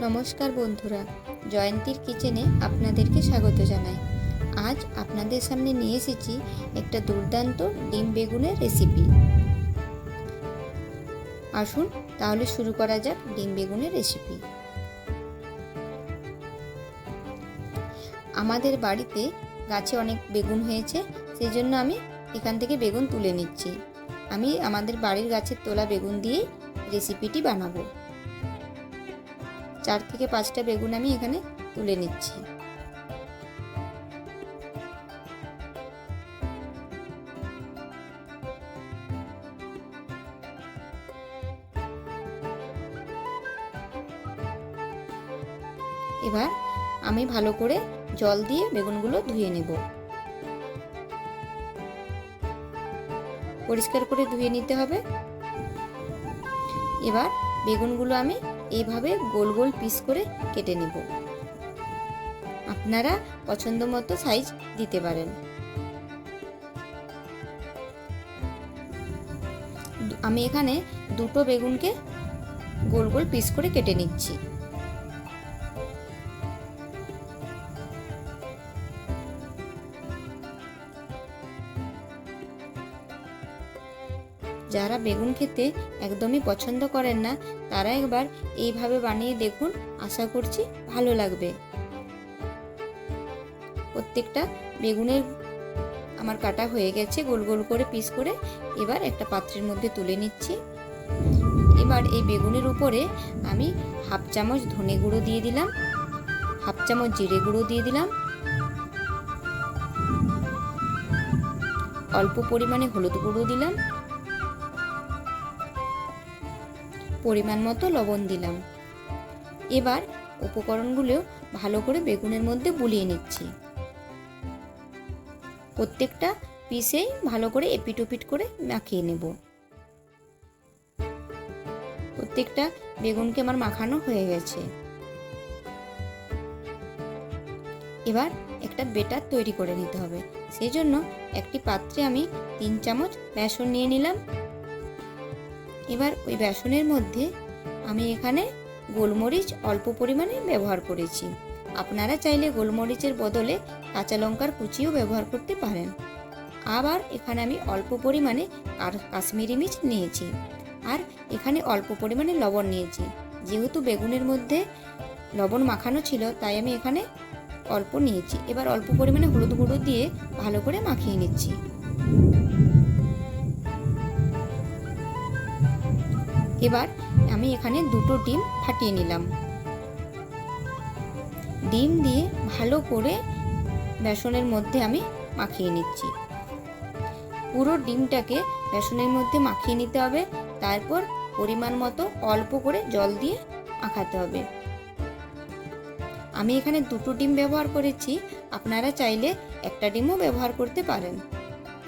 নমস্কার বন্ধুরা, জয়ন্তীর কিচেনে আপনাদেরকে স্বাগত জানাই। আজ আপনাদের সামনে নিয়ে এসেছি একটা দুর্দান্ত ডিম বেগুনের রেসিপি। আসুন তাহলে শুরু করা যাক ডিম বেগুনের রেসিপি। আমাদের বাড়িতে গাছে অনেক বেগুন হয়েছে, সেই জন্য আমি এখান থেকে বেগুন তুলে নিচ্ছি। আমি আমাদের বাড়ির গাছের তোলা বেগুন দিয়েই রেসিপিটি বানাবো। 4 থেকে 5টা বেগুন আমি এখানে তুলে নিচ্ছি। এবার আমি ভালো করে জল দিয়ে বেগুনগুলো ধুয়ে নেব। পরিষ্কার করে ধুয়ে নিতে হবে। এবার বেগুনগুলো আমি এইভাবে গোল গোল পিস করে কেটে নেব। আপনারা পছন্দ মতো সাইজ দিতে পারেন। আমি এখানে দুটো বেগুনকে গোল গোল পিস করে কেটে নিচ্ছি। যারা বেগুন খেতে একদমই পছন্দ করেন না, তারা একবার এইভাবে বানিয়ে দেখুন, আশা করছি ভালো লাগবে। প্রত্যেকটা বেগুনের আমার কাটা হয়ে গেছে গোল গোল করে পিস করে। এবার একটা পাত্রের মধ্যে তুলে নিচ্ছি। এবার এই বেগুনের উপরে আমি হাফ চামচ ধনে গুঁড়ো দিয়ে দিলাম, হাফ চামচ জিরে গুঁড়ো দিয়ে দিলাম, অল্প পরিমাণে হলুদ গুঁড়ো দিলাম, পরিমাণ মতো লবণ দিলাম। এবার উপকরণগুলো ভালো করে বেগুনের মধ্যে বুলিয়ে নিচ্ছি। প্রত্যেকটা পিসেই ভালো করে এপিট ওপিট করে মাখিয়ে নেব। প্রত্যেকটা বেগুনকে আমার মাখানো হয়ে গেছে। এবার একটা বেটার তৈরি করে নিতে হবে। সেই জন্য একটি পাত্রে আমি 3 চামচ বেসন নিয়ে নিলাম। এবার ওই বেসনের মধ্যে আমি এখানে গোলমরিচ অল্প পরিমাণে ব্যবহার করেছি। আপনারা চাইলে গোলমরিচের বদলে কাঁচা লঙ্কার কুচিও ব্যবহার করতে পারেন। আবার এখানে আমি অল্প পরিমাণে কাশ্মীরি মির্চ নিয়েছি, আর এখানে অল্প পরিমাণে লবণ নিয়েছি। যেহেতু বেগুনের মধ্যে লবণ মাখানো ছিল, তাই আমি এখানে অল্প নিয়েছি। এবার অল্প পরিমাণে হলুদ গুঁড়ো দিয়ে ভালো করে মাখিয়ে নিচ্ছি। এবার আমি এখানে দুটো ডিম ফাটিয়ে নিলাম। ডিম দিয়ে ভালো করে বেসনের মধ্যে আমি মাখিয়ে নিচ্ছি। পুরো ডিমটাকে বেসনের মধ্যে মাখিয়ে নিতে হবে। তারপর পরিমাণ মতো অল্প করে জল দিয়ে মাখাতে হবে। আমি এখানে দুটো ডিম ব্যবহার করেছি, আপনারা চাইলে একটা ডিমও ব্যবহার করতে পারেন,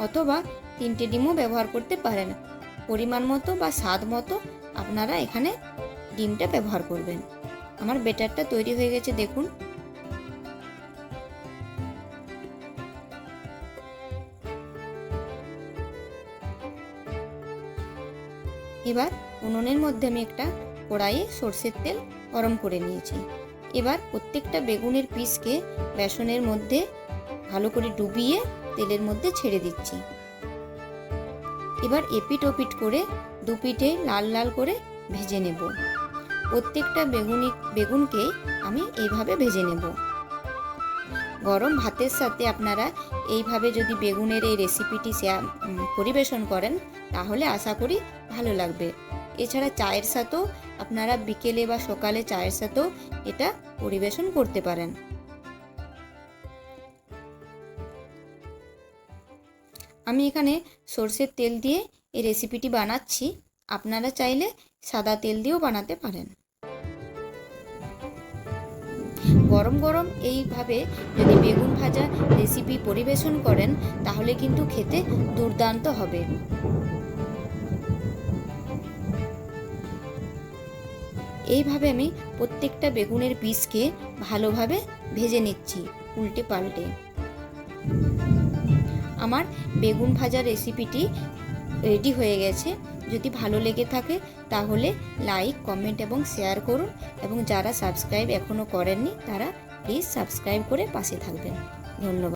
অথবা 3টে ডিমও ব্যবহার করতে পারেন। পরিমাণ মতো বা স্বাদ মতো আপনারা এখানে ডিমটা ব্যবহার করবেন। আমার বেটারটা তৈরি হয়ে গেছে, দেখুন। এবার উনুনের মধ্যে আমি একটা কড়াইয়ে সরষের তেল গরম করে নিয়েছি। এবার প্রত্যেকটা বেগুনের পিসকে বেসনের মধ্যে ভালো করে ডুবিয়ে তেলের মধ্যে ছেড়ে দিচ্ছি। এবার এপিট ওপিট করে দুপিঠে লাল লাল করে ভেজে নেব। প্রত্যেকটা বেগুনকে আমি এইভাবে ভেজে নেব। গরম ভাতের সাথে আপনারা এইভাবে যদি বেগুনের এই রেসিপিটি পরিবেশন করেন, তাহলে আশা করি ভালো লাগবে। এছাড়া চায়ের সাথেও আপনারা বিকেলে বা সকালে চায়ের সাথেও এটা পরিবেশন করতে পারেন। আমি এখানে সরষের তেল দিয়ে এই রেসিপিটি বানাচ্ছি। আপনারা চাইলে সাদা তেল দিয়েও বানাতে পারেন। গরম গরম এইভাবে যদি বেগুন ভাজা রেসিপি পরিবেশন করেন, তাহলে কিন্তু খেতে দুর্দান্ত হবে। এইভাবে আমি প্রত্যেকটা বেগুনের পিসকে ভালোভাবে ভেজে নিচ্ছি, উল্টে পাল্টে। আমার বেগুন ভাজা রেসিপিটি রেডি হয়ে গেছে। যদি ভালো লেগে থাকে তাহলে লাইক, কমেন্ট এবং শেয়ার করুন, এবং যারা সাবস্ক্রাইব এখনও করেননি তারা প্লিজ সাবস্ক্রাইব করে পাশে থাকবেন। ধন্যবাদ।